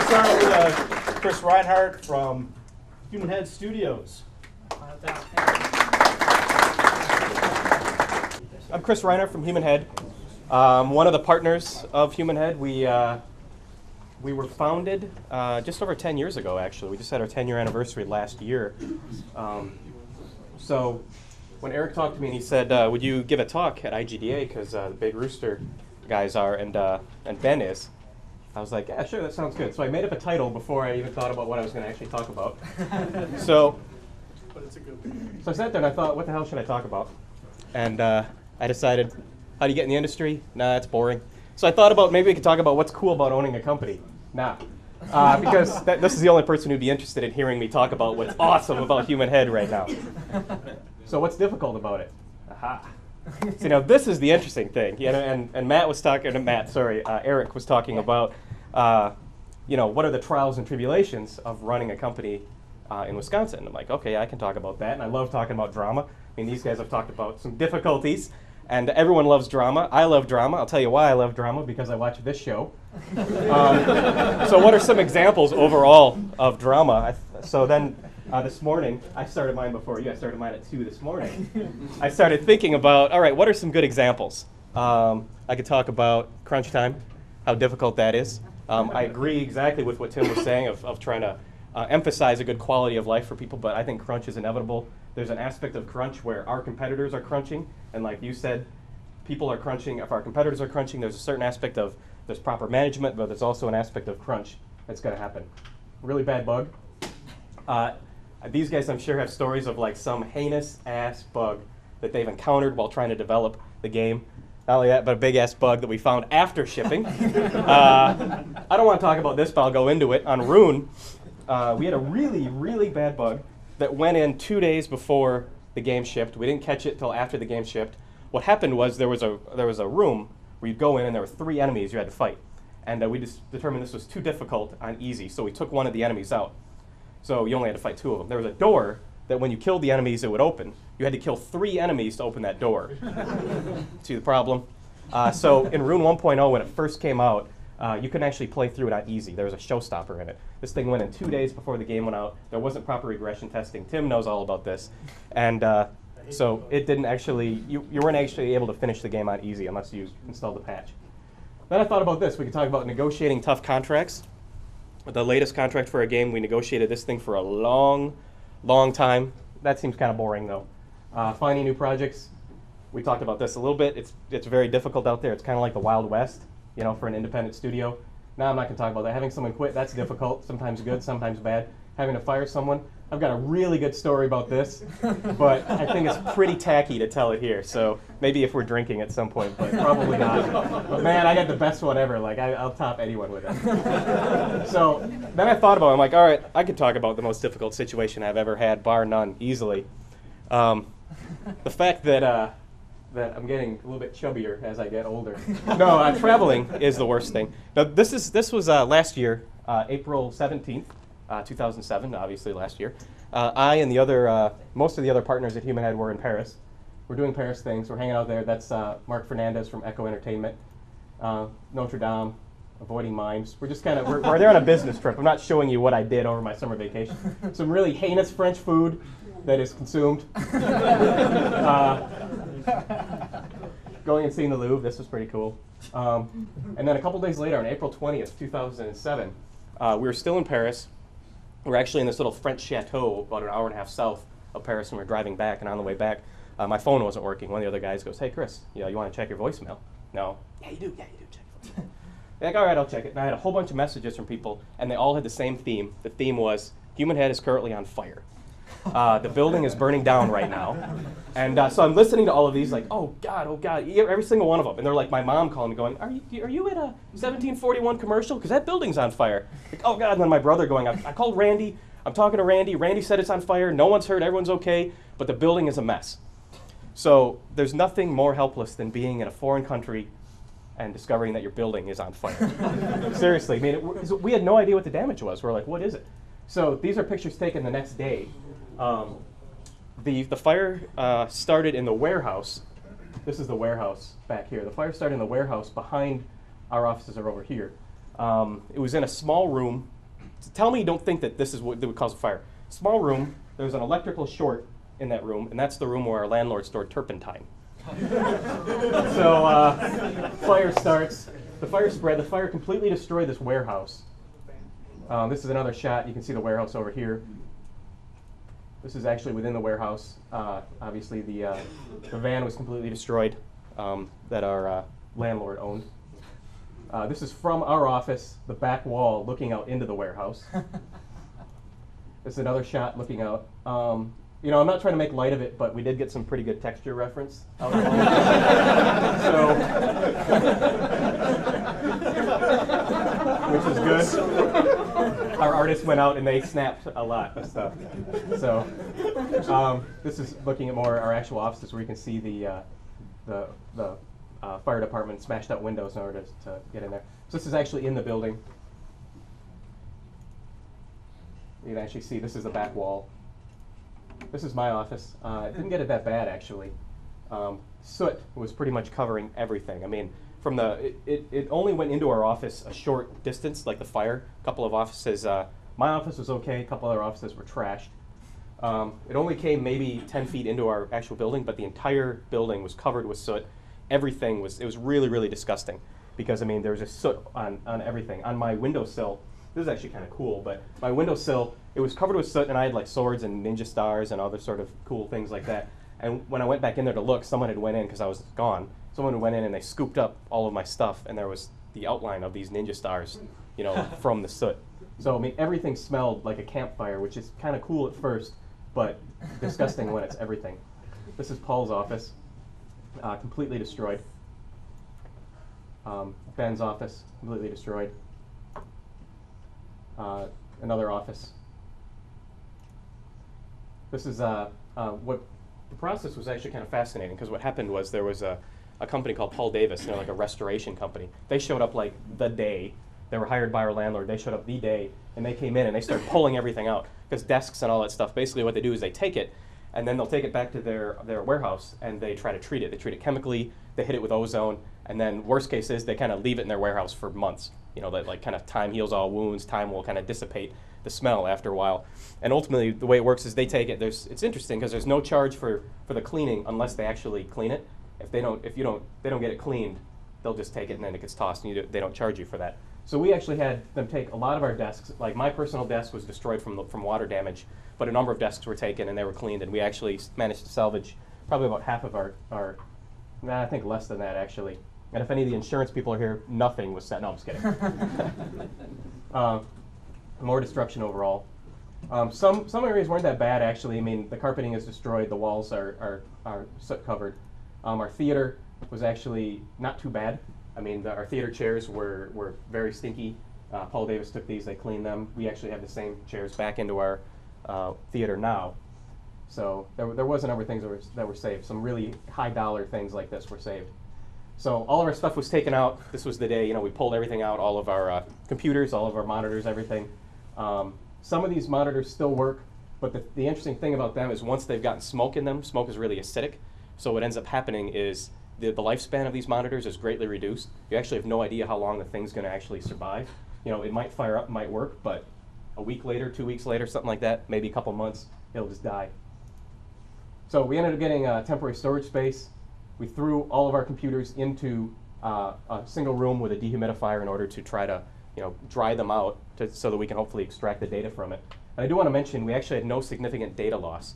start with Chris Reinhardt from Human Head Studios. I'm Chris Reinhardt from Human Head. One of the partners of Human Head. We were founded just over 10 years ago, actually. We just had our 10-year anniversary last year. So when Eric talked to me and he said, would you give a talk at IGDA, because the Big Rooster guys are and Ben is, I was like, yeah, sure, that sounds good. So I made up a title before I even thought about what I was going to actually talk about. So I sat there and I thought, what the hell should I talk about? And I decided, how do you get in the industry? Nah, it's boring. So I thought about maybe we could talk about what's cool about owning a company. Nah. Because this is the only person who'd be interested in hearing me talk about what's awesome about Human Head right now. So what's difficult about it? Aha. So now this is the interesting thing. You know, and Eric was talking about, what are the trials and tribulations of running a company in Wisconsin? I'm like, okay, I can talk about that. And I love talking about drama. I mean, these guys have talked about some difficulties. And everyone loves drama. I love drama. I'll tell you why I love drama, because I watch this show. So what are some examples overall of drama? So then this morning, I started mine before you. I started mine at 2 this morning. I started thinking about, all right, what are some good examples? I could talk about crunch time, how difficult that is. I agree exactly with what Tim was saying of trying to emphasize a good quality of life for people, but I think crunch is inevitable. There's an aspect of crunch where our competitors are crunching, and like you said, people are crunching. If our competitors are crunching, there's a certain aspect of there's proper management, but there's also an aspect of crunch that's going to happen. Really bad bug. These guys, I'm sure, have stories of like some heinous ass bug that they've encountered while trying to develop the game. Not only that, but a big ass bug that we found after shipping. I don't want to talk about this, but I'll go into it. On Rune, we had a really, really bad bug that went in 2 days before the game shipped. We didn't catch it till after the game shipped. What happened was there was a room where you'd go in and there were 3 enemies you had to fight. And we just determined this was too difficult on easy, so we took one of the enemies out. So you only had to fight 2 of them. There was a door that when you killed the enemies, it would open. You had to kill 3 enemies to open that door. See the problem? So in Rune 1.0, when it first came out, you couldn't actually play through it on easy. There was a showstopper in it. This thing went in 2 days before the game went out. There wasn't proper regression testing. Tim knows all about this. And so it didn't actually, you weren't actually able to finish the game on easy unless you installed the patch. Then I thought about this. We could talk about negotiating tough contracts. The latest contract for a game, we negotiated this thing for a long, long time. That seems kind of boring, though. Finding new projects, we talked about this a little bit. It's very difficult out there. It's kind of like the Wild West, for an independent studio. Now I'm not going to talk about that. Having someone quit, that's difficult. Sometimes good, sometimes bad. Having to fire someone, I've got a really good story about this, but I think it's pretty tacky to tell it here. So maybe if we're drinking at some point, but probably not. But man, I got the best one ever. Like I'll top anyone with it. So then I thought about it. I'm like, all right, I could talk about the most difficult situation I've ever had, bar none, easily. The fact that I'm getting a little bit chubbier as I get older. No, traveling is the worst thing. Now this was last year, April 17th. 2007, obviously last year. I and most of the other partners at Human Head were in Paris. We're doing Paris things. We're hanging out there. That's Mark Fernandez from Echo Entertainment, Notre Dame, Avoiding Mimes. We're just we're there on a business trip. I'm not showing you what I did over my summer vacation. Some really heinous French food that is consumed. Going and seeing the Louvre. This was pretty cool. And then a couple days later, on April 20th, 2007, we were still in Paris. We're actually in this little French chateau about an hour and a half south of Paris, and we're driving back, and on the way back, my phone wasn't working. One of the other guys goes, hey, Chris, you want to check your voicemail? No. Yeah, you do, check your voicemail. Like, all right, I'll check it. And I had a whole bunch of messages from people, and they all had the same theme. The theme was, Human Head is currently on fire. The building is burning down right now. And so I'm listening to all of these like, oh God, every single one of them. And they're like my mom calling me going, are you at a 1741 commercial? Because that building's on fire. Like, oh God, and then my brother going, I called Randy. I'm talking to Randy. Randy said it's on fire. No one's hurt. Everyone's okay. But the building is a mess. So there's nothing more helpless than being in a foreign country and discovering that your building is on fire. Seriously, I mean, we had no idea what the damage was. We're like, what is it? So these are pictures taken the next day. The fire started in the warehouse. This is the warehouse back here. The fire started in the warehouse behind our offices are over here. It was in a small room tell me you don't think that this is what would cause a fire. Small room, there's an electrical short in that room, and that's the room where our landlord stored turpentine. So fire starts, the fire spread, the fire completely destroyed this warehouse. This is another shot, you can see the warehouse over here. This is actually within the warehouse. Obviously the van was completely destroyed that our landlord owned. This is from our office, the back wall looking out into the warehouse. This is another shot looking out. You know, I'm not trying to make light of it, but we did get some pretty good texture reference out of which is good. Our artists went out and they snapped a lot of stuff. So this is looking at more our actual offices where you can see the fire department smashed out windows in order to get in there. So this is actually in the building. You can actually see this is the back wall. This is my office. It didn't get it that bad, actually. Soot was pretty much covering everything. I mean, from it only went into our office a short distance, like the fire. A couple of offices, my office was okay, a couple other offices were trashed. It only came maybe 10 feet into our actual building, but the entire building was covered with soot. Everything was, it was really, really disgusting. Because, I mean, there was just soot on everything. On my windowsill, this is actually kind of cool, but my windowsill, it was covered with soot, and I had like swords and ninja stars and other sort of cool things like that. And when I went back in there to look, someone had went in, because I was gone, someone had went in and they scooped up all of my stuff, and there was the outline of these ninja stars, you know, from the soot. So, I mean, everything smelled like a campfire, which is kind of cool at first, but disgusting when it's everything. This is Paul's office, completely destroyed. Ben's office, completely destroyed. Another office. This is what the process was actually kind of fascinating, because what happened was there was a company called Paul Davis, and they're like a restoration company. They showed up like the day. They were hired by our landlord. They showed up the day, and they came in and they started pulling everything out, because desks and all that stuff, basically what they do is they take it, and then they'll take it back to their warehouse, and they try to treat it. They treat it chemically, they hit it with ozone, and then worst case is they kind of leave it in their warehouse for months. You know, that like kind of time heals all wounds, time will kind of dissipate the smell after a while. And ultimately, the way it works is they take it, it's interesting because there's no charge for the cleaning unless they actually clean it. If they don't get it cleaned, they'll just take it and then it gets tossed, and they don't charge you for that. So we actually had them take a lot of our desks. Like my personal desk was destroyed from water damage, but a number of desks were taken and they were cleaned, and we actually managed to salvage probably about half of our I think less than that actually. And if any of the insurance people are here, nothing was set. No, I'm just kidding. More destruction overall. Some areas weren't that bad actually. I mean, the carpeting is destroyed, the walls are soot covered. Our theater was actually not too bad. I mean, our theater chairs were very stinky. Paul Davis took these, they cleaned them. We actually have the same chairs back into our theater now. So there was a number of things that were saved. Some really high dollar things like this were saved. So all of our stuff was taken out. This was the day, you know, we pulled everything out, all of our computers, all of our monitors, everything. Some of these monitors still work, but the interesting thing about them is once they've gotten smoke in them, smoke is really acidic. So what ends up happening is the lifespan of these monitors is greatly reduced. You actually have no idea how long the thing's going to actually survive. You know, it might fire up, might work, but a week later, 2 weeks later, something like that, maybe a couple months, it'll just die. So we ended up getting a temporary storage space. We threw all of our computers into a single room with a dehumidifier in order to try to, you know, dry them out so that we can hopefully extract the data from it. And I do want to mention we actually had no significant data loss.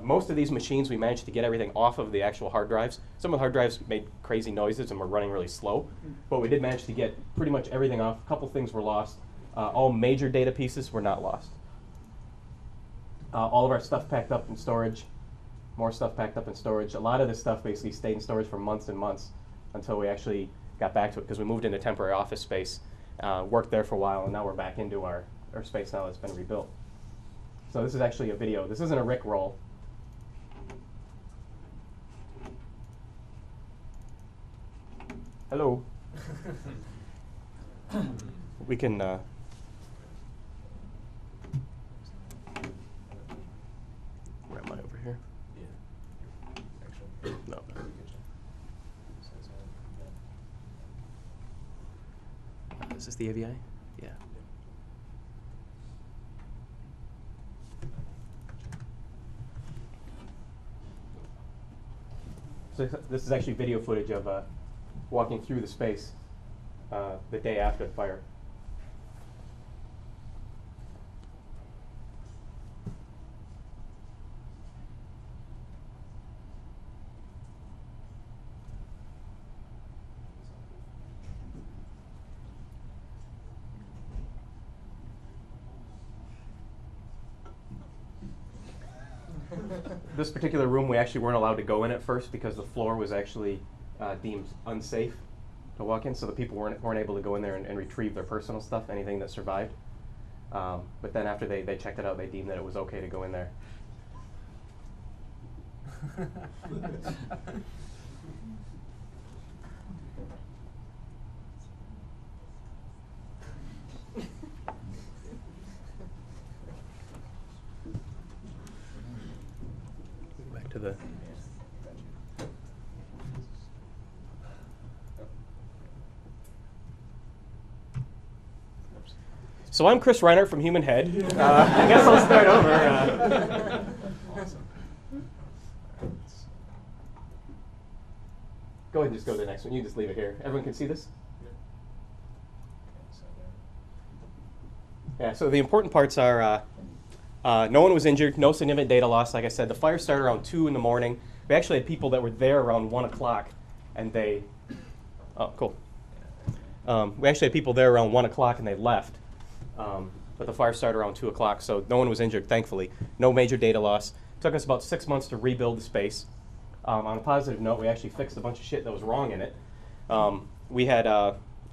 Most of these machines we managed to get everything off of the actual hard drives. Some of the hard drives made crazy noises and were running really slow, but we did manage to get pretty much everything off. A couple things were lost. All major data pieces were not lost. All of our stuff packed up in storage. More stuff packed up in storage. A lot of this stuff basically stayed in storage for months and months until we actually got back to it, because we moved into temporary office space, worked there for a while, and now we're back into our space now that's been rebuilt. So this is actually a video. This isn't a Rick roll. Hello. We can where am I over here? No. Is this the AVI? Yeah. So this is actually video footage of walking through the space the day after the fire. This particular room, we actually weren't allowed to go in at first because the floor was actually deemed unsafe to walk in, so the people weren't able to go in there and retrieve their personal stuff, anything that survived. But then after they checked it out, they deemed that it was okay to go in there. Back to the... So I'm Chris Reinhardt from Human Head. I guess I'll start over. Go ahead and just go to the next one. You can just leave it here. Everyone can see this? Yeah, so the important parts are no one was injured, no significant data loss. Like I said, the fire started around 2 in the morning. We actually had people that were there around 1 o'clock, and they... Oh, cool. We actually had people there around 1 o'clock, and they left. But the fire started around 2 o'clock, so no one was injured, thankfully. No major data loss. Took us about 6 months to rebuild the space. On a positive note, we actually fixed a bunch of shit that was wrong in it. We had,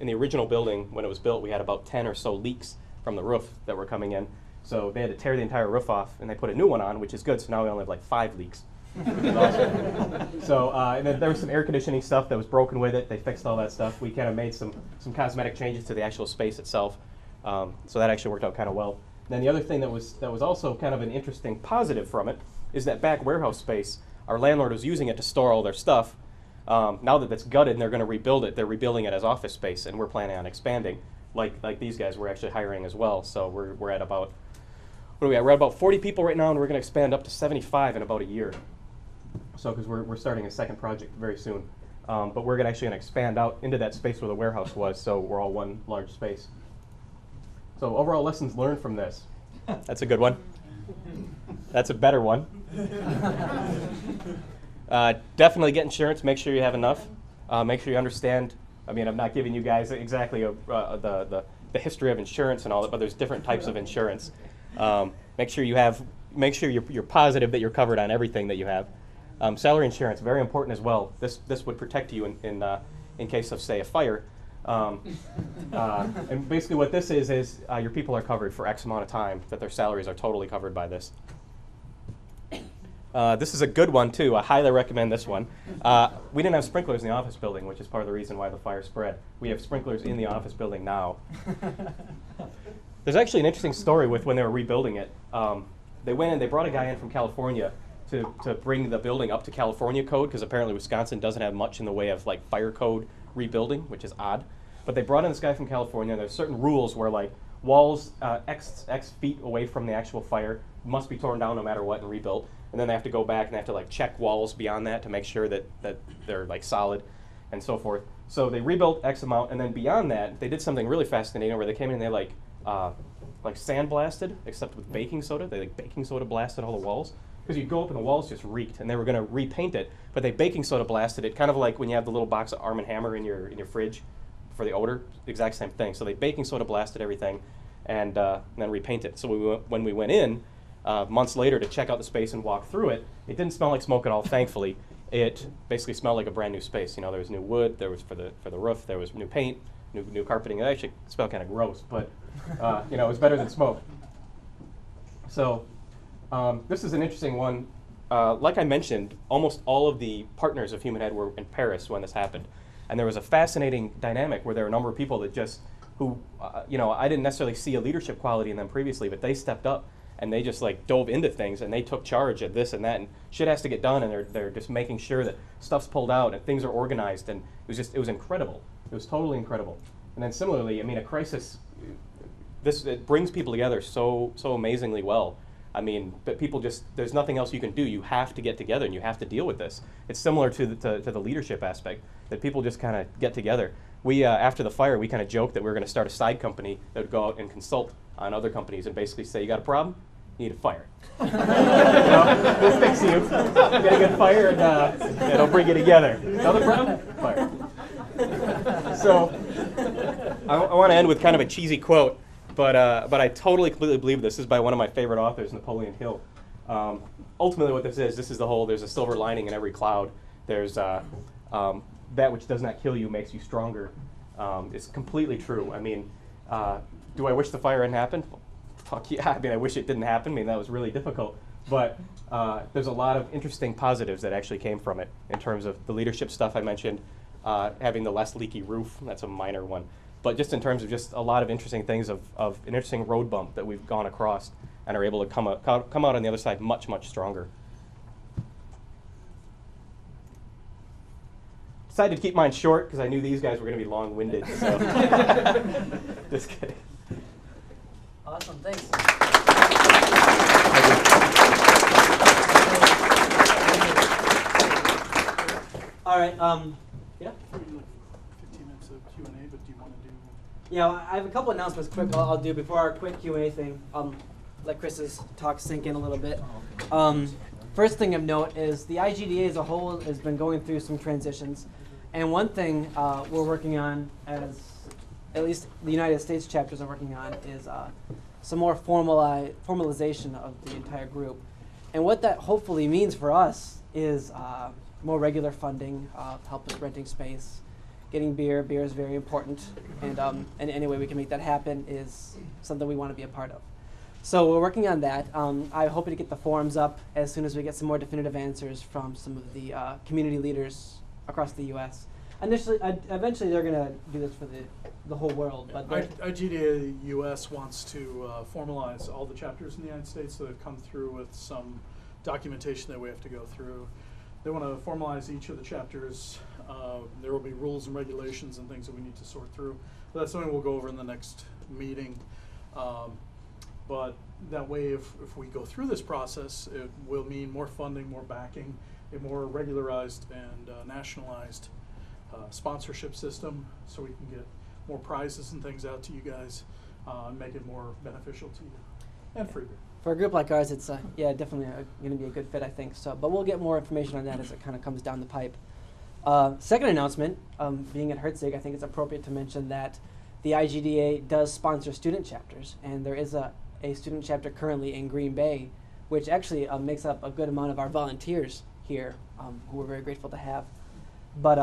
in the original building, when it was built, we had about 10 or so leaks from the roof that were coming in. So they had to tear the entire roof off, and they put a new one on, which is good, so now we only have like 5 leaks. Which is awesome. So, and then there was some air conditioning stuff that was broken with it. They fixed all that stuff. We kind of made some cosmetic changes to the actual space itself. So that actually worked out kind of well. Then the other thing that was also kind of an interesting positive from it is that back warehouse space, our landlord was using it to store all their stuff. Now that it's gutted and they're going to rebuild it, they're rebuilding it as office space, and we're planning on expanding. Like these guys, we're actually hiring as well. So we're at about, what are we at? We're at about 40 people right now, and we're going to expand up to 75 in about a year. So because we're starting a second project very soon. But we're actually going to expand out into that space where the warehouse was, so we're all one large space. So overall lessons learned from this. That's a good one. That's a better one. Definitely get insurance. Make sure you have enough. Make sure you understand. I mean, I'm not giving you guys exactly the history of insurance and all that, but there's different types of insurance. Make sure you're positive that you're covered on everything that you have. Salary insurance, very important as well. This would protect you in case of, say, a fire. And basically what this is your people are covered for X amount of time, that their salaries are totally covered by this. This is a good one, too. I highly recommend this one. We didn't have sprinklers in the office building, which is part of the reason why the fire spread. We have sprinklers in the office building now. There's actually an interesting story with when they were rebuilding it. They went and they brought a guy in from California to bring the building up to California code, because apparently Wisconsin doesn't have much in the way of like fire code rebuilding, which is odd. But they brought in this guy from California. There's certain rules where like walls X feet away from the actual fire must be torn down no matter what and rebuilt. And then they have to go back and they have to like check walls beyond that to make sure that they're like solid and so forth. So they rebuilt X amount, and then beyond that, they did something really fascinating where they came in and they like sandblasted, except with baking soda. They like baking soda blasted all the walls. Because you'd go up and the walls just reeked, and they were going to repaint it, but they baking soda blasted it, kind of like when you have the little box of Arm & Hammer in your fridge for the odor, exact same thing. So they baking soda blasted everything, and then repaint it. So when we went in months later to check out the space and walk through it, it didn't smell like smoke at all, thankfully. It basically smelled like a brand new space. You know, there was new wood, there was for the roof, there was new paint, new carpeting. It actually smelled kind of gross, but you know, it was better than smoke. So. This is an interesting one. Like I mentioned, almost all of the partners of Human Head were in Paris when this happened. And there was a fascinating dynamic where there were a number of people that you know, I didn't necessarily see a leadership quality in them previously, but they stepped up and they just like dove into things and they took charge of this and that, and shit has to get done, and they're just making sure that stuff's pulled out and things are organized, and it was incredible. It was totally incredible. And then similarly, I mean, a crisis, it brings people together so amazingly well. I mean, but people just, there's nothing else you can do. You have to get together and you have to deal with this. It's similar to the leadership aspect, that people just kind of get together. We, after the fire, we kind of joked that we were going to start a side company that would go out and consult on other companies and basically say, you got a problem? You need a fire. You know, we'll fix you. Get a good fire and it'll bring you together. Another problem? Fire. So I want to end with kind of a cheesy quote, but I totally, completely believe this. This is by one of my favorite authors, Napoleon Hill. Ultimately what this is the whole, there's a silver lining in every cloud. There's that which does not kill you makes you stronger. It's completely true. I mean, do I wish the fire hadn't happened? Fuck yeah, I mean, I wish it didn't happen. I mean, that was really difficult. But there's a lot of interesting positives that actually came from it in terms of the leadership stuff I mentioned, having the less leaky roof. That's a minor one. But just in terms of just a lot of interesting things of an interesting road bump that we've gone across and are able to come out on the other side much, much stronger. Decided to keep mine short because I knew these guys were going to be long-winded. So. Just kidding. Awesome, thanks. All right, yeah? 15 minutes of Q&A, but do you want to do? Yeah, I have a couple announcements quick I'll do before our quick Q&A thing. Let Chris's talk sink in a little bit. First thing of note is the IGDA as a whole has been going through some transitions. And one thing we're working on, as at least the United States chapters are working on, is some more formalization of the entire group. And what that hopefully means for us is more regular funding, help with renting space, getting beer. Beer is very important, and any way we can make that happen is something we want to be a part of. So we're working on that. I hope to get the forums up as soon as we get some more definitive answers from some of the community leaders across the U.S. Eventually they're going to do this for the whole world. But IGDA US wants to formalize all the chapters in the United States that have come through with some documentation that we have to go through. They want to formalize each of the chapters. There will be rules and regulations and things that we need to sort through. But that's something we'll go over in the next meeting. But that way, if we go through this process, it will mean more funding, more backing, a more regularized and nationalized sponsorship system, so we can get more prizes and things out to you guys and make it more beneficial to you and for you. For a group like ours, it's yeah, definitely going to be a good fit, I think. So, but we'll get more information on that as it kind of comes down the pipe. Second announcement, being at Herzig, I think it's appropriate to mention that the IGDA does sponsor student chapters, and there is a student chapter currently in Green Bay, which actually makes up a good amount of our volunteers here, who we're very grateful to have. But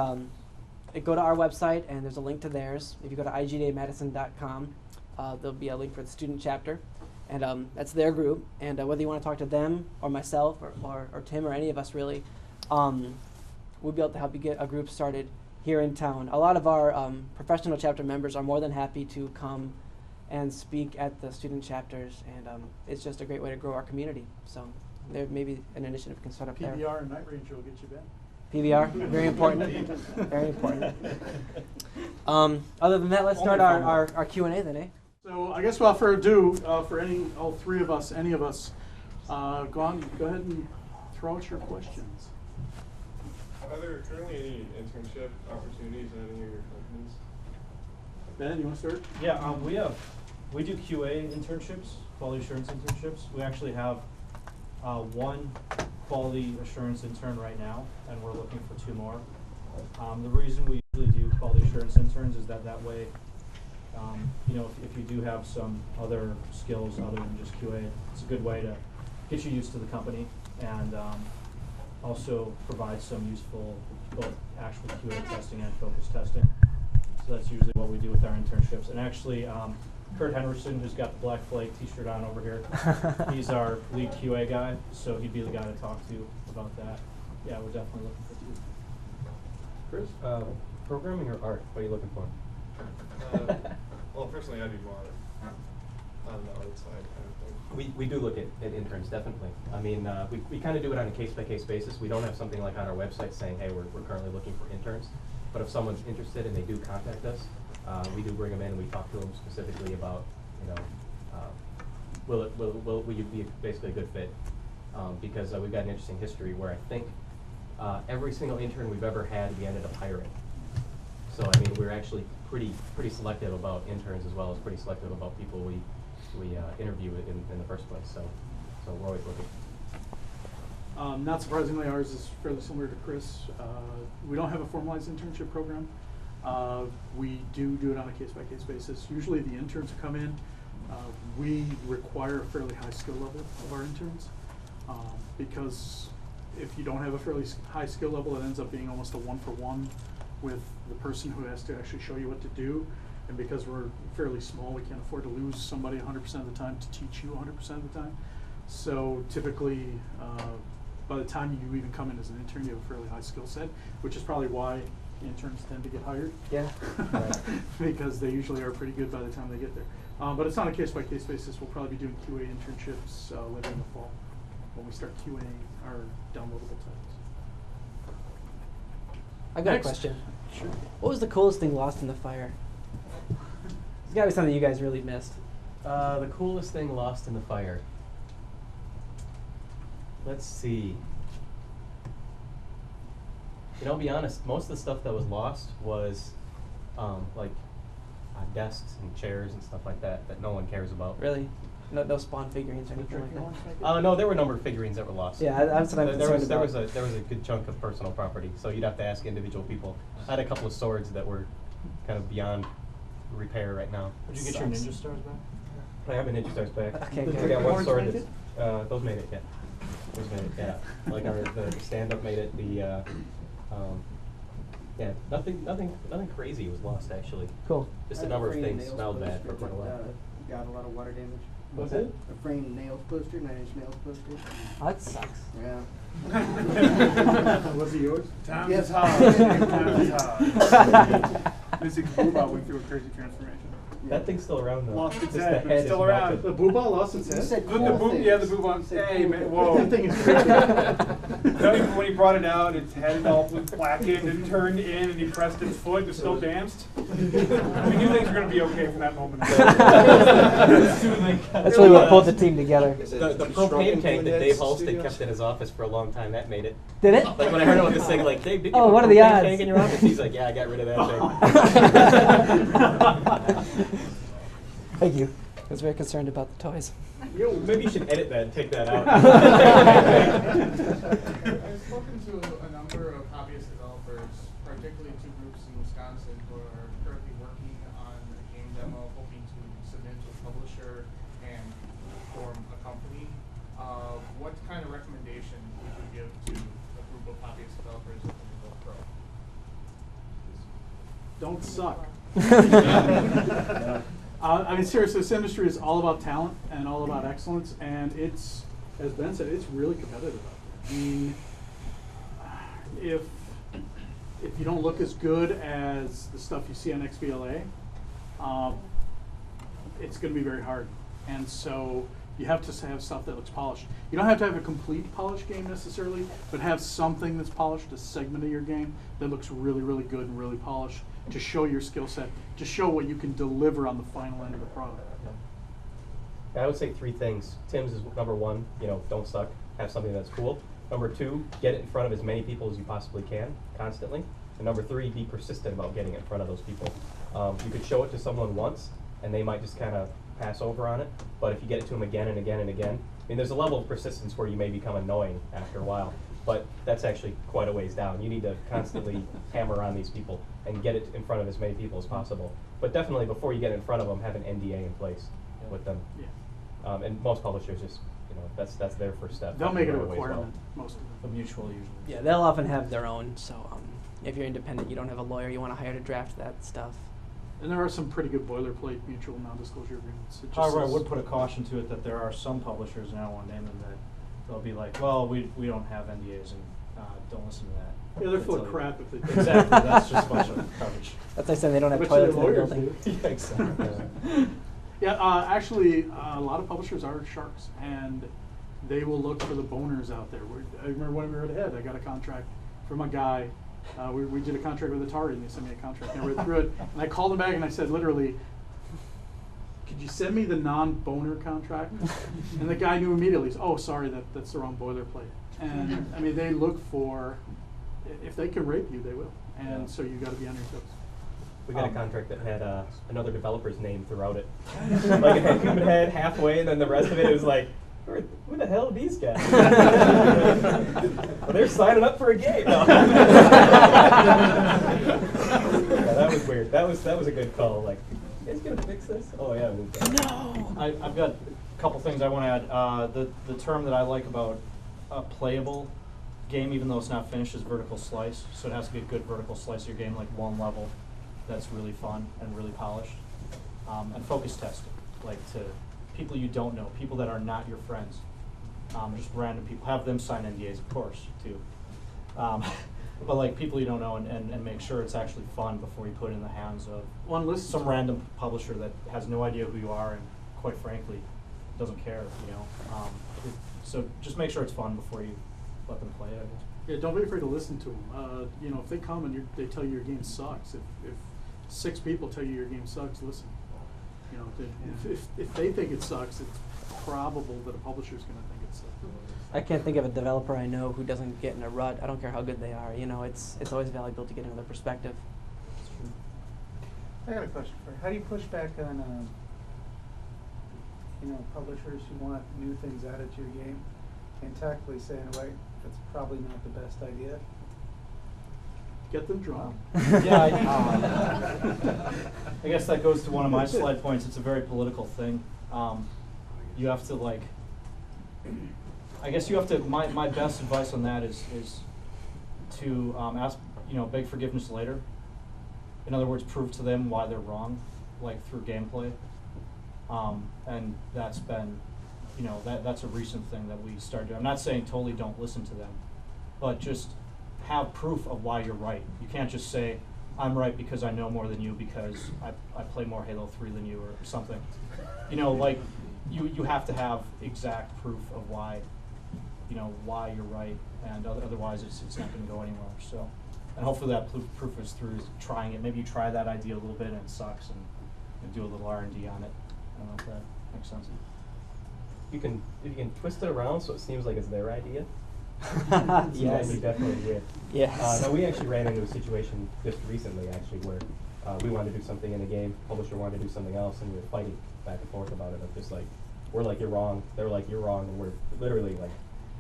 go to our website, and there's a link to theirs. If you go to igdamadison.com, there'll be a link for the student chapter, and that's their group. And whether you want to talk to them or myself or Tim or any of us really, we'll be able to help you get a group started here in town. A lot of our professional chapter members are more than happy to come and speak at the student chapters, and it's just a great way to grow our community. So there may be an initiative can start up there. PBR and Night Ranger will get you back. PBR, very important, very important. Other than that, let's start our Q&A then, eh? So I guess without further ado, for all three of us, any of us, go ahead and throw out your questions. Are there currently any internship opportunities at any of your companies? Ben, you want to start? Yeah, we do QA internships, quality assurance internships. We actually have one quality assurance intern right now, and we're looking for 2 more. The reason we usually do quality assurance interns is that way, you know, if you do have some other skills other than just QA, it's a good way to get you used to the company and also provide some useful both actual QA testing and focus testing. So that's usually what we do with our internships. And actually, Kurt Henderson, who's got the Black Flag t-shirt on over here, he's our lead QA guy, so he'd be the guy to talk to about that. Yeah, we're definitely looking for 2. Chris, programming or art? What are you looking for? Well, personally, I do more on the art side kind of thing. We do look at interns, definitely. I mean, we kind of do it on a case-by-case basis. We don't have something like on our website saying, hey, we're currently looking for interns. But if someone's interested and they do contact us, we do bring them in and we talk to them specifically about, you know, will you be basically a good fit? Because we've got an interesting history where I think every single intern we've ever had, we ended up hiring. So I mean, we're actually pretty selective about interns as well as pretty selective about people we interview in the first place. So we're always looking. Not surprisingly, ours is fairly similar to Chris. We don't have a formalized internship program. We do it on a case-by-case basis. Usually the interns who come in, we require a fairly high skill level of our interns, because if you don't have a fairly high skill level, it ends up being almost a one-for-one with the person who has to actually show you what to do. And because we're fairly small, we can't afford to lose somebody 100% of the time to teach you 100% of the time. So typically, by the time you even come in as an intern, you have a fairly high skill set, which is probably why interns tend to get hired. Yeah. Because they usually are pretty good by the time they get there. But it's on a case-by-case basis. We'll probably be doing QA internships later in the fall when we start QAing our downloadable titles. I got Next. a question. Sure. What was the coolest thing lost in the fire? It's gotta be something you guys really missed. The coolest thing lost in the fire. Let's see. You know, I'll be honest, most of the stuff that was lost was like desks and chairs and stuff like that no one cares about. Really? No Spawn figurines or anything like that? No, there were a number of figurines that were lost. Yeah, that's what I'm There concerned was about. there was a good chunk of personal property, so you'd have to ask individual people. I had a couple of swords that were kind of beyond repair right now. Did you get your ninja stars back? I have a Ninja Stars back. Okay, I good. got one Orange sword made that's, those made it, yeah. Those made it, yeah. Like the stand-up made it, yeah, nothing crazy was lost actually. Cool. Just a number of things smelled bad for quite a while. Got a lot of water damage. What's it? A framed nails poster, 9-inch nails poster. Oh, that sucks. Yeah. Was it yours? Times Yes. is hard. Times is hard. Missing Boobah went through a crazy transformation. That thing's still around though. Lost its Just head, the but head it's still is around. The melted. Boobah lost its You head? said The cool boob, things. yeah, the Boobah. You said Hey, cool man, things. whoa. That thing is crazy. No, even when he brought it out, its head all was blackened and turned in, and he pressed its foot, it still danced. We knew things were going to be okay from that moment. That's really what pulled the team together. The propane tank that Dave Halstead kept in his office for a long time, that made it. Did it? Like when I heard about this thing, like, Dave, did you Oh, have a what are the propane odds? tank in your office? He's like, yeah, I got rid of that thing. Thank you. I was very concerned about the toys. Yo, maybe you should edit that and take that out. I've spoken to a number of hobbyist developers, particularly two groups in Wisconsin who are currently working on a game demo, hoping to submit to a publisher and form a company. What kind of recommendation would you give to a group of hobbyist developers looking to go pro? Don't suck. I mean, seriously, this industry is all about talent and all about excellence, and it's, as Ben said, it's really competitive out there. I mean, if you don't look as good as the stuff you see on XBLA, it's going to be very hard. And so you have to have stuff that looks polished. You don't have to have a complete polished game necessarily, but have something that's polished, a segment of your game that looks really, really good and really polished to show your skill set, to show what you can deliver on the final end of the product. I would say three things. Tim's is number one, you know, don't suck. Have something that's cool. Number two, get it in front of as many people as you possibly can, constantly. And number three, be persistent about getting it in front of those people. You could show it to someone once, and they might just kind of pass over on it. But if you get it to them again and again and again, I mean, there's a level of persistence where you may become annoying after a while. But that's actually quite a ways down. You need to constantly hammer on these people and get it in front of as many people as possible. But definitely, before you get in front of them, have an NDA in place with them. Yeah. And most publishers just, you know, that's their first step. They'll make it a Right away as well. requirement, most of them. The mutual usually. Yeah, they'll often have their own. So if you're independent, you don't have a lawyer, you want to hire to draft that stuff. And there are some pretty good boilerplate mutual non-disclosure agreements. It just However, I says- would put a caution to it that there are some publishers, and I don't want to name them, that they'll be like, well, we don't have NDAs, and don't listen to that. Yeah, they're full of Until you- crap if they do. Exactly, that's just a bunch of garbage. That's like saying they don't have But toilets the in their lawyers building. do. Yeah, exactly. Yeah, actually, a lot of publishers are sharks, and they will look for the boners out there. I remember when we were ahead, I got a contract from a guy. We did a contract with Atari, and they sent me a contract, and I read through it, and I called him back, and I said, literally, could you send me the non-boner contract? And the guy knew immediately, oh, sorry, that's the wrong boilerplate. And I mean, they look for, if they can rape you, they will. And so you got to be on your toes. We got a contract that had another developer's name throughout it. Like it had human head halfway, and then the rest of it was like, who the hell are these guys? Well, they're signing up for a game. No. Yeah, that was weird. That was a good call. Like, you guys gonna fix this? Oh yeah. No. I've got a couple things I want to add. The term that I like about a playable game, even though it's not finished, is vertical slice. So it has to be a good vertical slice of your game, like one level that's really fun and really polished. And focus testing, like to people you don't know, people that are not your friends, just random people. Have them sign NDAs, of course, too. But like people you don't know, and make sure it's actually fun before you put it in the hands of some random publisher that has no idea who you are and, quite frankly, doesn't care. So just make sure it's fun before you let them play it. Yeah, don't be afraid to listen to them. If they come and they tell you your game sucks, if 6 people tell you your game sucks, listen. If they think it sucks, it's probable that a publisher's going to think it sucks. I can't think of a developer I know who doesn't get in a rut. I don't care how good they are. It's always valuable to get another perspective. I got a question for you. How do you push back on, publishers who want new things added to your game and tactfully saying, right, that's probably not the best idea? Get them drunk. Yeah, I guess that goes to one of my slide points. It's a very political thing. You have to my best advice on that is to ask, beg forgiveness later. In other words, prove to them why they're wrong, like through gameplay. And that's been, that's a recent thing that we started doing. I'm not saying totally don't listen to them, but just have proof of why you're right. You can't just say, I'm right because I know more than you because I play more Halo 3 than you or something. You have to have exact proof of why you're right, and otherwise it's not going to go anywhere. So, and hopefully that proof is through trying it. Maybe you try that idea a little bit and it sucks, and do a little R&D on it. I don't know if that makes sense. If you can twist it around so it seems like it's their idea. Yes. We definitely did. Yes. No, we actually ran into a situation just recently, actually, where we wanted to do something in a game, publisher wanted to do something else, and we were fighting back and forth about it. Of just like, we're like, you're wrong, they're like, you're wrong, and we're literally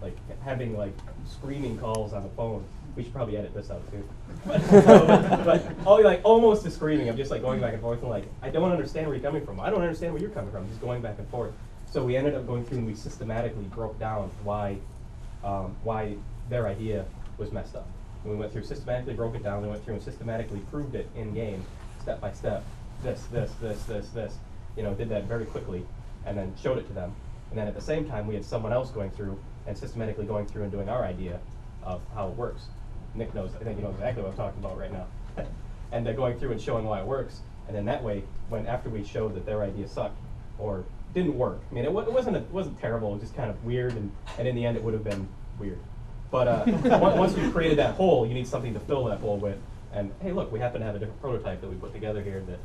like having like screaming calls on the phone. We should probably edit this out too. But almost to screaming. I'm just like going back and forth and like, I don't understand where you're coming from. I don't understand where you're coming from. Just going back and forth. So we ended up going through and we systematically broke down why their idea was messed up. And we went through, systematically broke it down, we went through and systematically proved it in game, step by step, this, did that very quickly, and then showed it to them. And then at the same time, we had someone else going through and systematically going through and doing our idea of how it works. Nick knows, I think you know exactly what I'm talking about right now. And they're going through and showing why it works. And then that way, after we showed that their idea sucked, or didn't work. I mean, it wasn't terrible. It was just kind of weird, and in the end, it would have been weird. But once you've created that hole, you need something to fill that hole with. And hey, look, we happen to have a different prototype that we put together here that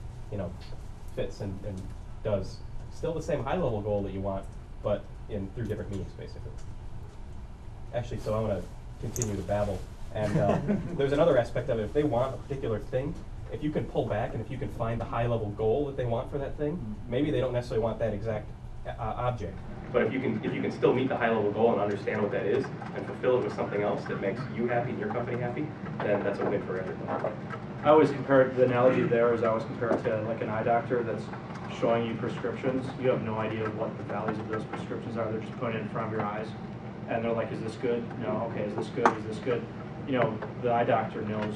fits and does still the same high-level goal that you want, but through different means, basically. Actually, so I want to continue to babble. And there's another aspect of it. If they want a particular thing, if you can pull back and if you can find the high-level goal that they want for that thing, maybe they don't necessarily want that exact object. But if you can still meet the high-level goal and understand what that is and fulfill it with something else that makes you happy and your company happy, then that's a win for everyone. I always compare the analogy there is I always compare it to like an eye doctor that's showing you prescriptions. You have no idea what the values of those prescriptions are. They're just putting it in front of your eyes, and they're like, "Is this good? No. Okay. Is this good? Is this good?" The eye doctor knows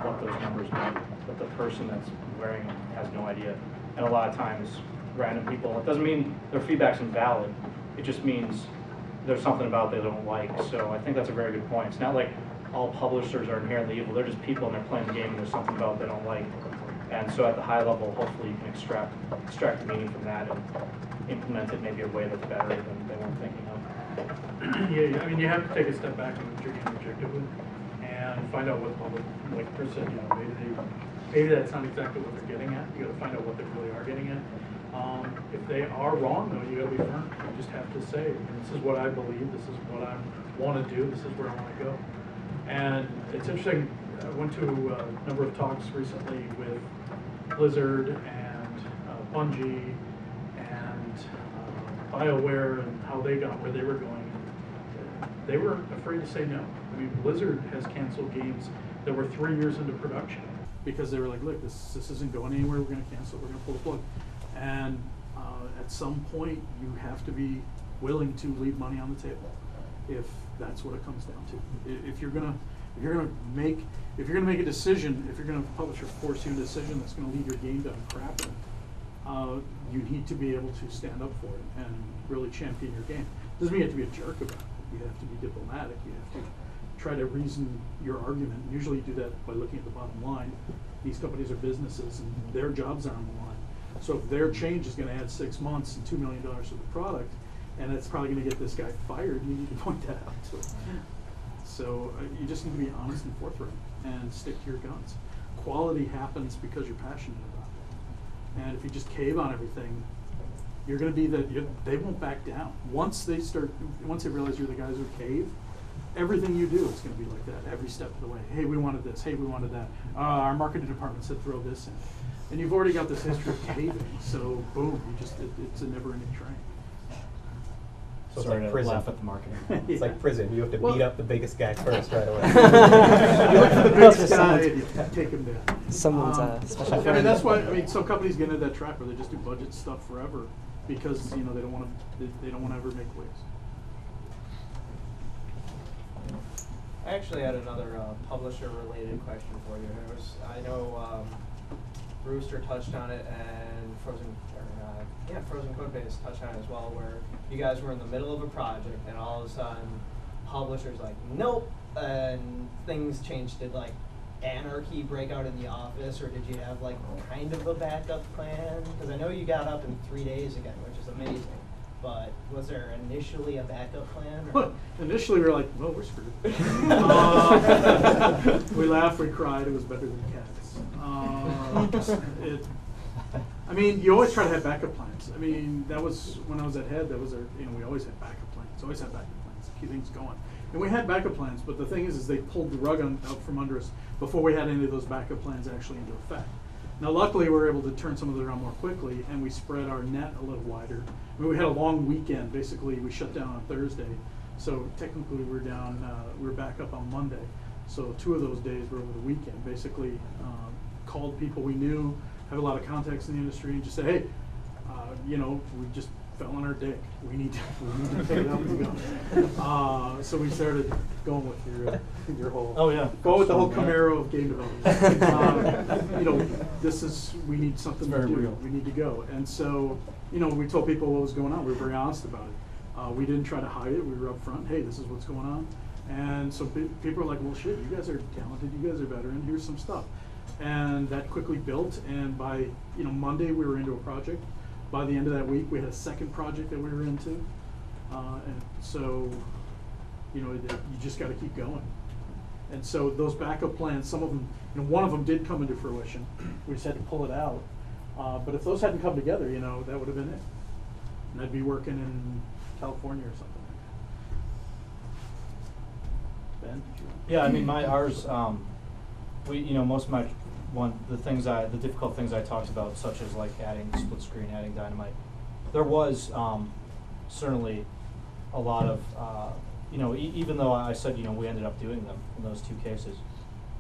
what those numbers mean, but the person that's wearing them has no idea. And a lot of times, random people, it doesn't mean their feedback's invalid. It just means there's something about it they don't like. So I think that's a very good point. It's not like all publishers are inherently evil. They're just people and they're playing the game and there's something about it they don't like. And so at the high level, hopefully you can extract the meaning from that and implement it maybe a way that's better than they weren't thinking of. Yeah, I mean, you have to take a step back and look at your game objectively and find out what the public, like Chris said, maybe that's not exactly what they're getting at. You got to find out what they really are getting at. they are wrong, though, you gotta be firm. You just have to say, this is what I believe, this is what I want to do, this is where I want to go. And it's interesting, I went to a number of talks recently with Blizzard and Bungie and BioWare and how they got where they were going. They were afraid to say no. I mean, Blizzard has canceled games that were 3 years into production because they were like, look, this isn't going anywhere, we're going to cancel it, we're going to pull the plug. And at some point, you have to be willing to leave money on the table if that's what it comes down to. If you're gonna make a decision, if you're gonna publish or force you a decision that's gonna leave your game down crapping, you need to be able to stand up for it and really champion your game. Doesn't mean you have to be a jerk about it. You have to be diplomatic. You have to try to reason your argument. Usually you do that by looking at the bottom line. These companies are businesses and their jobs are on the line. So if their change is going to add 6 months and $2 million to the product, and it's probably going to get this guy fired, you need to point that out to him. So you just need to be honest and forthright and stick to your guns. Quality happens because you're passionate about it. And if you just cave on everything, you're going to be they won't back down. Once they realize you're the guys who cave, everything you do is going to be like that every step of the way. Hey, we wanted this. Hey, we wanted that. Our marketing department said throw this in. And you've already got this history of caving, so boom, it's a never-ending train. So it's Sorry like to prison. laugh at the marketing. It's like prison. You have to Well- beat up the biggest guy first right away. You look for the That's biggest what guy someone's- and you take him down. Someone's special I mean, friend. that's why some companies get into that trap where they just do budget stuff forever because they don't want to ever make waves. I actually had another publisher-related question for you. I know Rooster touched on it, and Frozen Codebase touched on it as well, where you guys were in the middle of a project, and all of a sudden, publishers like, nope, and things changed. Did like anarchy break out in the office, or did you have like kind of a backup plan? Because I know you got up in 3 days again, which is amazing. But was there initially a backup plan? Or? Initially, we were like, well, we're screwed. We laughed, we cried. It was better than cats. I mean, you always try to have backup plans. I mean, that was when I was at Head. That was our, we always had backup plans. Always had backup plans to keep things going. And we had backup plans, but the thing is they pulled the rug out from under us before we had any of those backup plans actually into effect. Now, luckily, we were able to turn some of it around more quickly, and we spread our net a little wider. I mean, we had a long weekend. Basically, we shut down on Thursday, so technically we were back up on Monday. So 2 of those days were over the weekend. Basically, called people we knew, have a lot of contacts in the industry, and just say, hey, we just fell on our dick. We need to take it out and go. So we started going with your whole. Oh yeah. Go with the whole Camaro of game development. We need something It's to very do. real. We need to go. And so, we told people what was going on. We were very honest about it. We didn't try to hide it. We were upfront. Hey, this is what's going on. And so people were like, well, shit, you guys are talented. You guys are veteran. Here's some stuff. And that quickly built. And by, Monday, we were into a project. By the end of that week, we had a second project that we were into. And so, you just got to keep going. And so those backup plans, some of them, one of them did come into fruition. We just had to pull it out. But if those hadn't come together, that would have been it. And I'd be working in California or something like that. Ben, did you? Yeah, I mean, ours, most of the difficult things I talked about, such as like adding split screen, adding dynamite, there was certainly a lot of, even though I said, we ended up doing them in those 2 cases,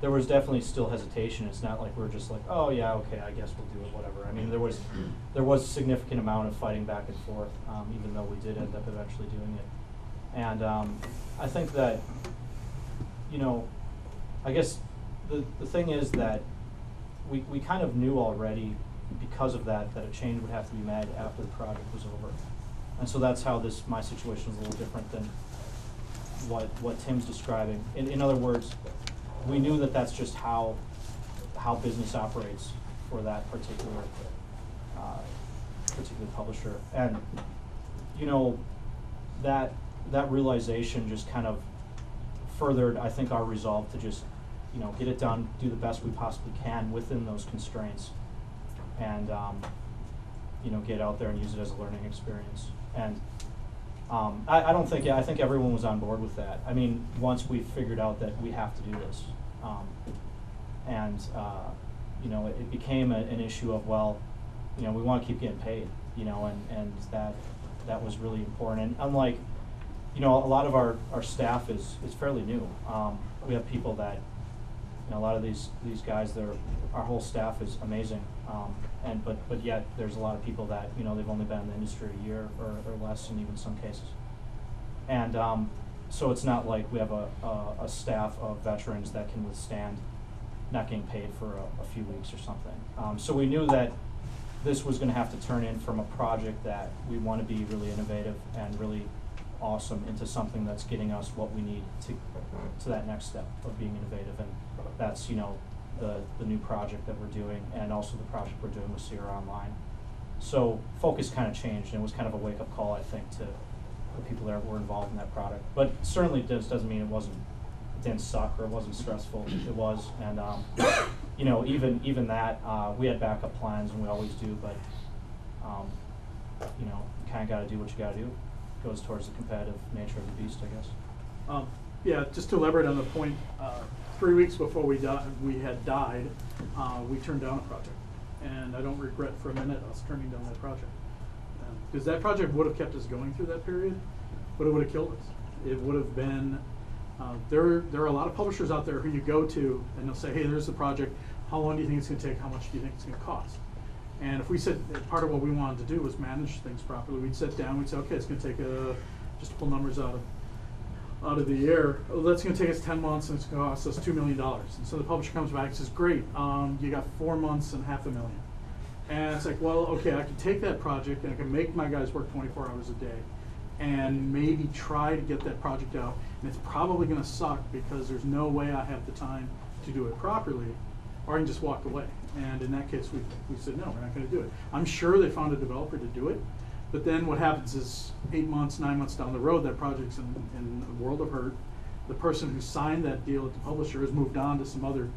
there was definitely still hesitation. It's not like we're just like, oh yeah, okay, I guess we'll do it, whatever. I mean, there was a significant amount of fighting back and forth, even though we did end up eventually doing it. And I think that, I guess the thing is that we kind of knew already because of that a change would have to be made after the project was over. And so that's how my situation is a little different than what Tim's describing. In other words, we knew that that's just how business operates for that particular publisher. And that realization just kind of furthered, I think, our resolve to just get it done, do the best we possibly can within those constraints. And get out there and use it as a learning experience. And I think everyone was on board with that. I mean, once we figured out that we have to do this, it became an issue of, well, we want to keep getting paid, and that was really important. And unlike, a lot of our staff is fairly new. We have people that, a lot of these guys, our whole staff is amazing. But yet there's a lot of people that, they've only been in the industry a year or less in even some cases. And so it's not like we have a staff of veterans that can withstand not getting paid for a few weeks or something. So we knew that this was going to have to turn in from a project that we want to be really innovative and really awesome into something that's getting us what we need to that next step of being innovative. And that's, the new project that we're doing, and also the project we're doing with Sierra Online. So focus kind of changed, and it was kind of a wake-up call, I think, to the people that were involved in that product. But certainly doesn't mean it didn't suck or it wasn't stressful. It was, and even that, we had backup plans, and we always do. But you kind of got to do what you got to do. It goes towards the competitive nature of the beast, I guess. Yeah, just to elaborate on the point, 3 weeks before we had died, we turned down a project. And I don't regret for a minute us turning down that project. Because that project would have kept us going through that period, but it would have killed us. It would have been, there are a lot of publishers out there who you go to and they'll say, hey, there's the project. How long do you think it's going to take? How much do you think it's going to cost? And if we said, part of what we wanted to do was manage things properly, we'd sit down, we'd say, okay, it's going to take just to pull numbers out of the air. Oh, that's going to take us 10 months and it's going to cost us $2 million. And so the publisher comes back and says, great, you got 4 months and $500,000. And it's like, well, okay, I can take that project and I can make my guys work 24 hours a day and maybe try to get that project out. And it's probably going to suck because there's no way I have the time to do it properly, or I can just walk away. And in that case, we said, no, we're not going to do it. I'm sure they found a developer to do it. But then what happens is 8 months, 9 months down the road, that project's in a world of hurt. The person who signed that deal at the publisher has moved on to some other.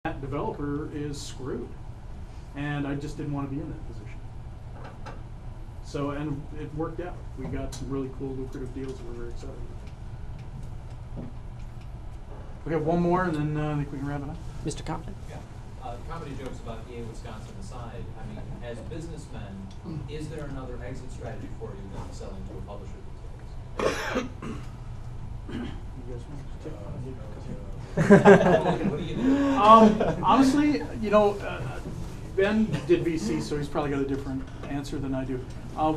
That developer is screwed. And I just didn't want to be in that position. So, and it worked out. We got some really cool, lucrative deals that we're very excited about. We have one more, and then I think we can wrap it up. Mr. Compton? Yeah. Comedy jokes about EA Wisconsin aside, I mean, as businessmen, is there another exit strategy for you than selling to a publisher these days? You guys want to take What do you do? honestly, Ben did VC, so he's probably got a different answer than I do.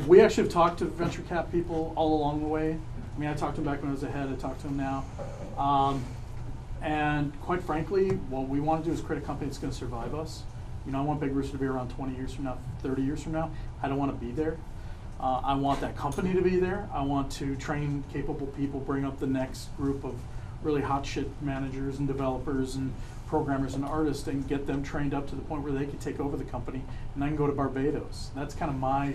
We actually have talked to venture cap people all along the way. I mean, I talked to him back when I was ahead. I talk to him now. And quite frankly, what we want to do is create a company that's going to survive us. I want Big Rooster to be around 20 years from now, 30 years from now. I don't want to be there. I want that company to be there. I want to train capable people, bring up the next group of really hot shit managers and developers and programmers and artists, and get them trained up to the point where they can take over the company, and I can go to Barbados. That's kind of my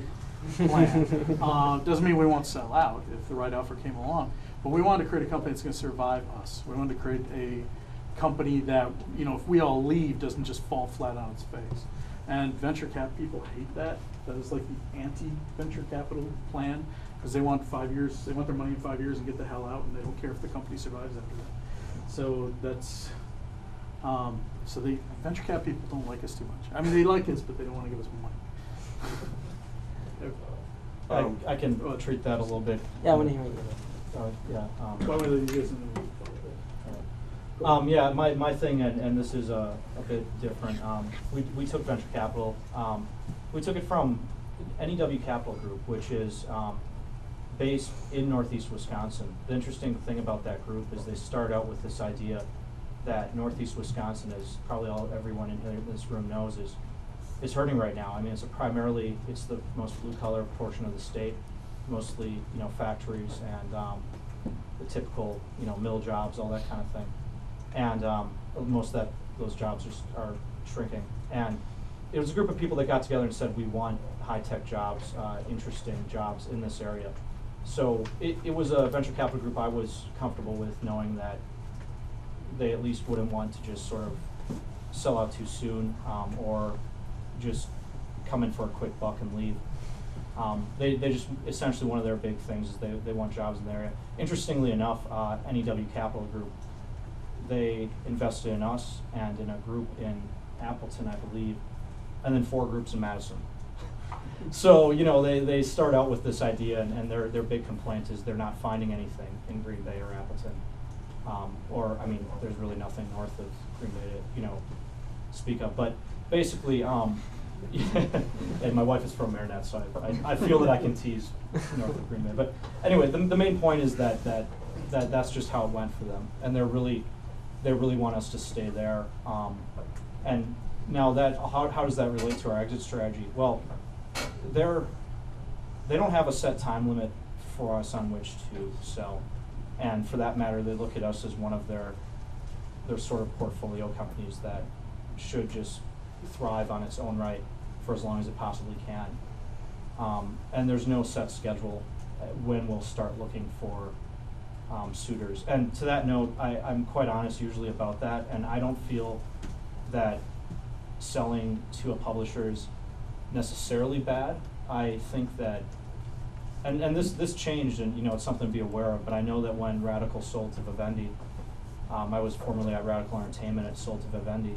plan. Doesn't mean we won't sell out if the right offer came along. But we wanted to create a company that's going to survive us. We wanted to create a company that, if we all leave, doesn't just fall flat on its face. And venture cap people hate that. That is like the anti-venture capital plan, because they want 5 years. They want their money in 5 years and get the hell out, and they don't care if the company survives after that. So that's so the venture cap people don't like us too much. I mean, they like us, but they don't want to give us money. I can treat that a little bit. Yeah, I want to hear you. Why would you guys know? Yeah, my thing, and this is a bit different. We took venture capital. We took it from NEW Capital Group, which is based in Northeast Wisconsin. The interesting thing about that group is they start out with this idea that Northeast Wisconsin, is probably everyone in this room knows, is hurting right now. I mean, it's the most blue collar portion of the state, mostly factories and the typical mill jobs, all that kind of thing, and most of those jobs are shrinking. And it was a group of people that got together and said, we want high-tech jobs, interesting jobs in this area. So it was a venture capital group I was comfortable with, knowing that they at least wouldn't want to just sort of sell out too soon, or just come in for a quick buck and leave. They just, essentially one of their big things is they want jobs in the area. Interestingly enough, NEW Capital Group, they invested in us and in a group in Appleton, I believe, and then 4 groups in Madison. So, you know, they start out with this idea, and their big complaint is they're not finding anything in Green Bay or Appleton. Or, I mean, there's really nothing north of Green Bay to, you know, speak of. But basically, and my wife is from Marinette, so I feel that I can tease north of Green Bay. But anyway, the main point is that's just how it went for them, and they really want us to stay there. And now how does that relate to our exit strategy? Well, they don't have a set time limit for us on which to sell, and for that matter, they look at us as one of their sort of portfolio companies that should just thrive on its own right for as long as it possibly can. And there's no set schedule when we'll start looking for suitors. And to that note, I'm quite honest usually about that, and I don't feel that selling to a publisher is necessarily bad. I think that, and this changed, and you know, it's something to be aware of, but I know that when Radical sold to Vivendi, I was formerly at Radical Entertainment, it sold to Vivendi.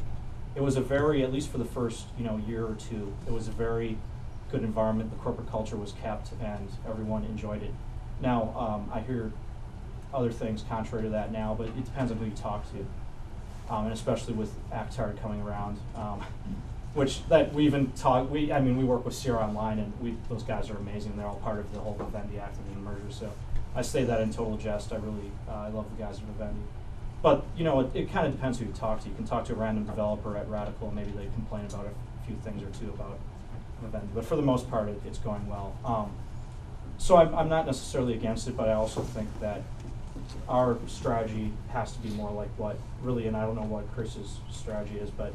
It was a very, at least for the first, you know, year or two, it was a very good environment. The corporate culture was kept and everyone enjoyed it. Now, I hear other things contrary to that now, but it depends on who you talk to. And especially with Actard coming around, which that we even talk. We work with Sierra Online, and those guys are amazing. They're all part of the whole Vivendi Activision merger. So I say that in total jest. I love the guys at Vivendi. But you know, it kind of depends who you talk to. You can talk to a random developer at Radical, and maybe they complain about a few things or two about Vivendi. But for the most part, it's going well. So I'm not necessarily against it, but I also think that our strategy has to be more like what really, and I don't know what Chris's strategy is, but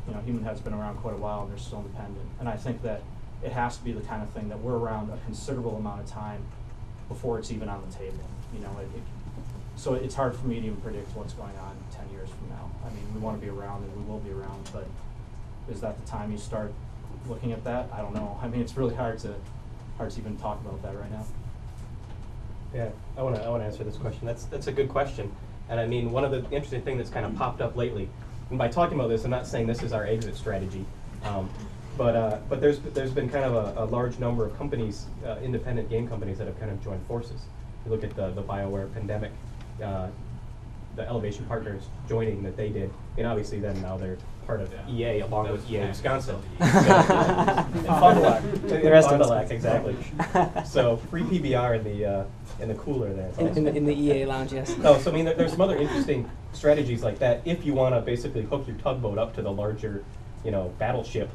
you know, Human Head's been around quite a while and they're still independent. And I think that it has to be the kind of thing that we're around a considerable amount of time before it's even on the table. You know, so it's hard for me to even predict what's going on 10 years from now. I mean, we want to be around and we will be around, but is that the time you start looking at that? I don't know. I mean, it's really hard to even talk about that right now. Yeah, I want to answer this question. That's a good question, and I mean, one of the interesting things that's kind of popped up lately, and by talking about this, I'm not saying this is our exit strategy, but there's been kind of a large number of companies, independent game companies, that have kind of joined forces. You look at the BioWare Pandemic, the Elevation Partners joining that they did, and obviously then now they're part of EA along with EA Wisconsin. Fond du Lac. Fond du Lac, exactly. So free PBR in the cooler there. In the EA lounge, yes. Oh, so I mean, there's some other interesting strategies like that. If you want to basically hook your tugboat up to the larger, you know, battleship,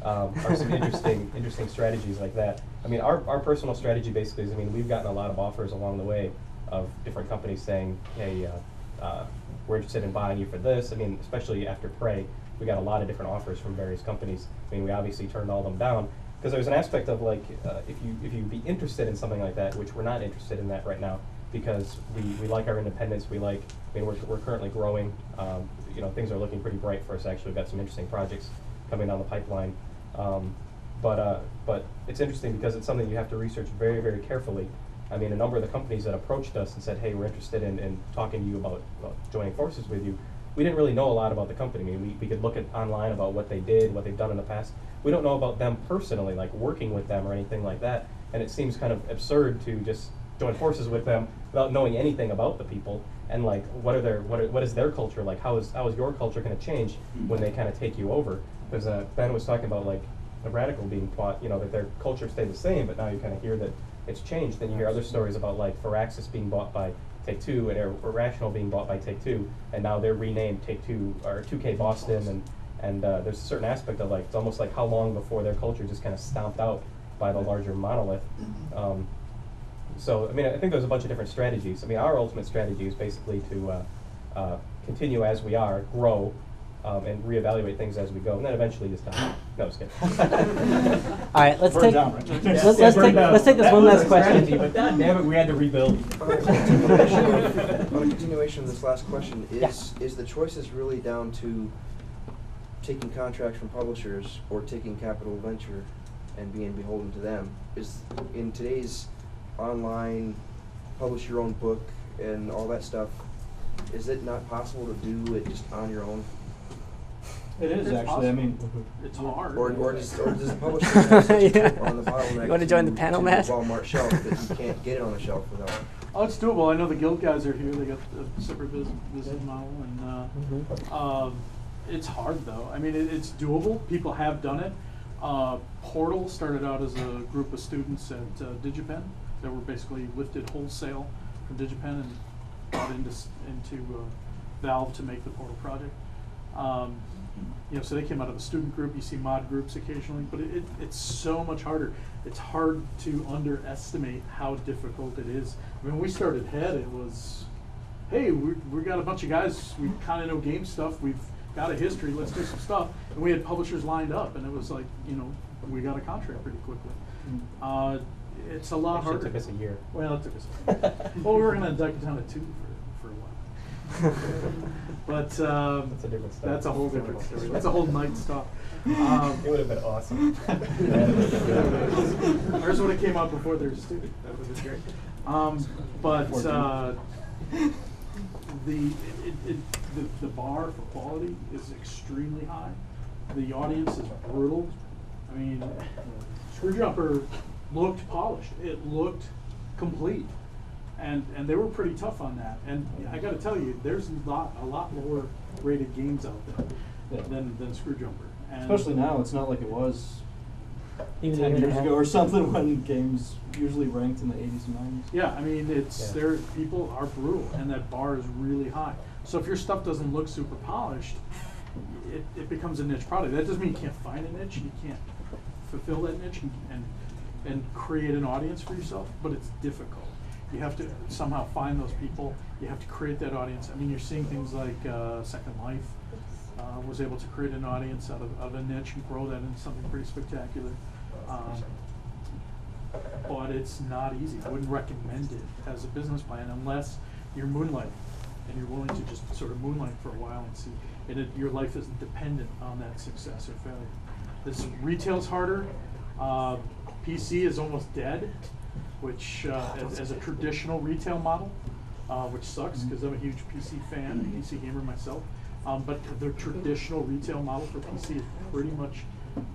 are some interesting strategies like that. I mean, our personal strategy basically is, I mean, we've gotten a lot of offers along the way of different companies saying, hey, we're interested in buying you for this. I mean, especially after Prey, we got a lot of different offers from various companies. I mean, we obviously turned all of them down because there's an aspect of like, if you'd be interested in something like that, which we're not interested in that right now, because we like our independence. I mean, we're currently growing. You know, things are looking pretty bright for us. Actually, we've got some interesting projects coming down the pipeline. But it's interesting because it's something you have to research very, very carefully. I mean, a number of the companies that approached us and said, hey, we're interested in talking to you about joining forces with you, we didn't really know a lot about the company. I mean, we could look at online about what they did, what they've done in the past. We don't know about them personally, like working with them or anything like that. And it seems kind of absurd to just join forces with them without knowing anything about the people. And like, what is their culture like? How is your culture going to change when they kind of take you over? Because Ben was talking about like the Radical being taught, you know, that their culture stayed the same, but now you kind of hear that it's changed. Then you hear other stories about like Firaxis being bought by Take-Two and Irrational being bought by Take-Two, and now they're renamed Take-Two or 2K Boston, and there's a certain aspect of like, it's almost like how long before their culture just kind of stomped out by the larger monolith. So I mean, I think there's a bunch of different strategies. I mean, our ultimate strategy is basically to continue as we are, grow, and reevaluate things as we go, and then eventually just die. No, just kidding. All right, let's take this one last question. But God damn it, we had to rebuild. On a continuation of this last question, is the choices really down to taking contracts from publishers or taking capital venture and being beholden to them. Is in today's online publish your own book and all that stuff, is it not possible to do it just on your own? It is It's actually. I mean, possible. it's hard. Or does the publisher have such a grip on the bottleneck You wanna join the panel, to Matt? the Walmart shelf that you can't get it on the shelf without? Oh, it's doable. I know the Guild guys are here. They got a separate business model, and it's hard though. I mean, it's doable. People have done it. Portal started out as a group of students at DigiPen that were basically lifted wholesale from DigiPen and brought into Valve to make the Portal project. You know, so they came out of a student group. You see mod groups occasionally, but it's so much harder. It's hard to underestimate how difficult it is. I mean, when we started Head, it was, hey, we got a bunch of guys, we kind of know game stuff, we've got a history, let's do some stuff. And we had publishers lined up, and it was like, you know, we got a contract pretty quickly. It's a lot Actually, harder. it took us a year. Well, it took us. Well, we were going to duck it down to 2 for a while. But That's a different story. that's a whole different story. That's a whole night stop. It would have been awesome. Ours would have came out before they were student. That would have been great. But the bar for quality is extremely high. The audience is brutal. I mean, Screwjumper looked polished. It looked complete. And they were pretty tough on that. And I got to tell you, there's a lot lower rated games out there than Screwjumper. And Especially now, it's not like it was Even 10 a year and a years half. ago or something when games usually ranked in the 80s and 90s. Yeah, I mean, people are brutal, and that bar is really high. So if your stuff doesn't look super polished, it becomes a niche product. That doesn't mean you can't find a niche, and you can't fulfill that niche and create an audience for yourself, but it's difficult. You have to somehow find those people. You have to create that audience. I mean, you're seeing things like Second Life was able to create an audience out of a niche and grow that into something pretty spectacular. But it's not easy. I wouldn't recommend it as a business plan unless you're moonlighting and you're willing to just sort of moonlight for a while and see. And your life isn't dependent on that success or failure. This retail's harder. PC is almost dead, which as a traditional retail model, which sucks because I'm a huge PC fan, a PC gamer myself. But the traditional retail model for PC is pretty much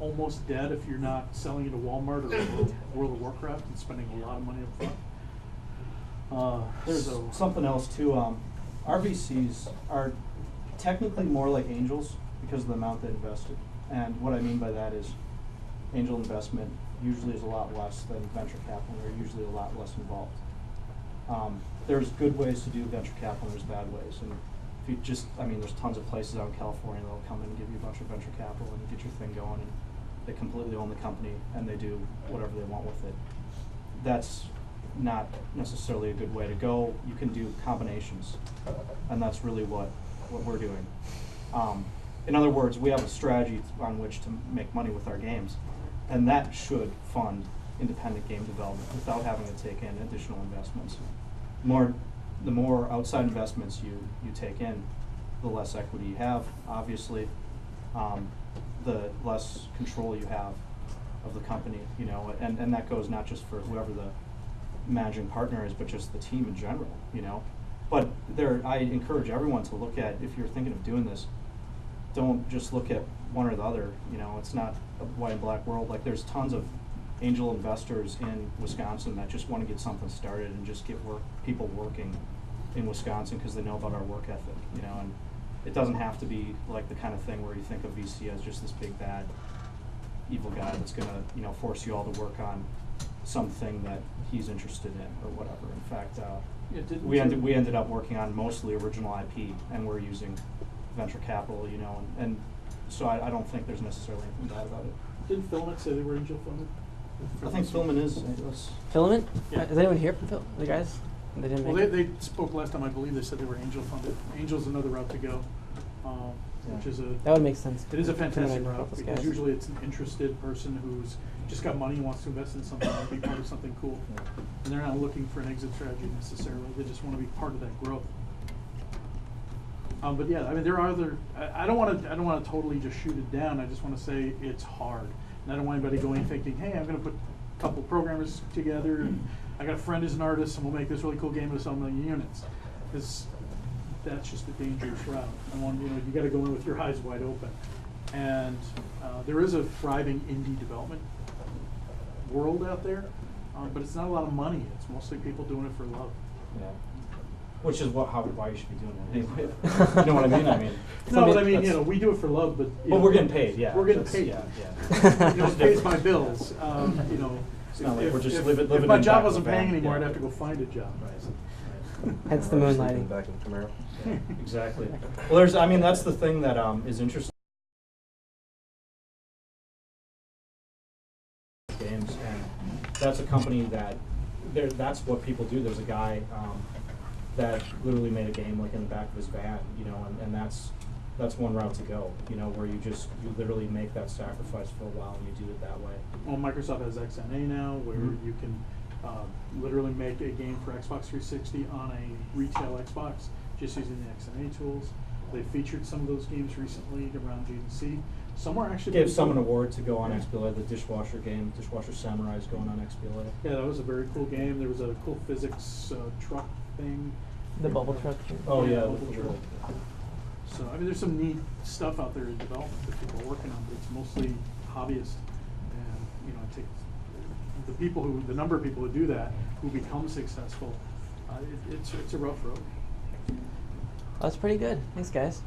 almost dead if you're not selling it to Walmart or World of Warcraft and spending a lot of money up front. There's something else too. RVCs are technically more like angels because of the amount they invested. And what I mean by that is angel investment usually is a lot less than venture capital. They're usually a lot less involved. There's good ways to do venture capital and there's bad ways. And if you just, I mean, there's tons of places out in California that'll come in and give you a bunch of venture capital and get your thing going, and they completely own the company and they do whatever they want with it. That's not necessarily a good way to go. You can do combinations, and that's really what we're doing. In other words, we have a strategy on which to make money with our games, and that should fund independent game development without having to take in additional investments. The more outside investments you take in, the less equity you have, obviously, the less control you have of the company, you know, and that goes not just for whoever the managing partner is, but just the team in general, you know. But I encourage everyone to look at, if you're thinking of doing this, don't just look at one or the other, you know. It's not a white and black world. Like, there's tons of angel investors in Wisconsin that just want to get something started and just get people working in Wisconsin because they know about our work ethic, you know. And it doesn't have to be like the kind of thing where you think of VC as just this big bad evil guy that's going to, you know, force you all to work on something that he's interested in or whatever. In fact, we ended up working on mostly original IP, and we're using venture capital, you know, and so I don't think there's necessarily anything bad about it. Didn't Filament say they were angel funded? I think Filament is. Filament? Yeah. Is anyone here from the guys? They didn't Well, make they spoke last time. I believe they said they were angel funded. Angel's another route to go, which is That would make sense. It is a From what I fantastic know about route those because guys. usually it's an interested person who's just got money and wants to invest in something and be part of something cool, and they're not looking for an exit strategy necessarily. They just want to be part of that growth. But yeah, I mean, there are other. I don't want to totally just shoot it down. I just want to say it's hard, and I don't want anybody going thinking, hey, I'm going to put a couple programmers together, and I got a friend who's an artist, and we'll make this really cool game with so many units. Because that's just a dangerous route. You got to go in with your eyes wide open. And there is a thriving indie development world out there, but it's not a lot of money. It's mostly people doing it for love. Yeah. Which is why you should be doing it anyway. You know what I mean? I mean. No, but I mean, we do it for love, but. But we're getting paid, yeah. We're getting paid. Yeah. It pays my bills. It's not like we're just if living my in job back of wasn't the van. paying anymore, Yeah. I'd have to go find a job. Right. Hence the Sleeping moonlighting. back in Camaro. Exactly. Well, that's the thing that is interesting. Games, and that's a company that's what people do. There's a guy that literally made a game like in the back of his van, and that's one route to go, where you literally make that sacrifice for a while and you do it that way. Well, Microsoft has XNA now, where you can literally make a game for Xbox 360 on a retail Xbox just using the XNA tools. They featured some of those games recently around GDC. Some were actually Gave some an award to go on XBLA. The Dishwasher game, Dishwasher Samurai, is going on XBLA. Yeah, that was a very cool game. There was a cool physics truck thing. The bubble truck. Oh yeah, bubble truck. So I mean, there's some neat stuff out there in development that people are working on, but it's mostly hobbyists, and it takes the number of people who do that who become successful. It's a rough road. That's pretty good. Thanks, guys.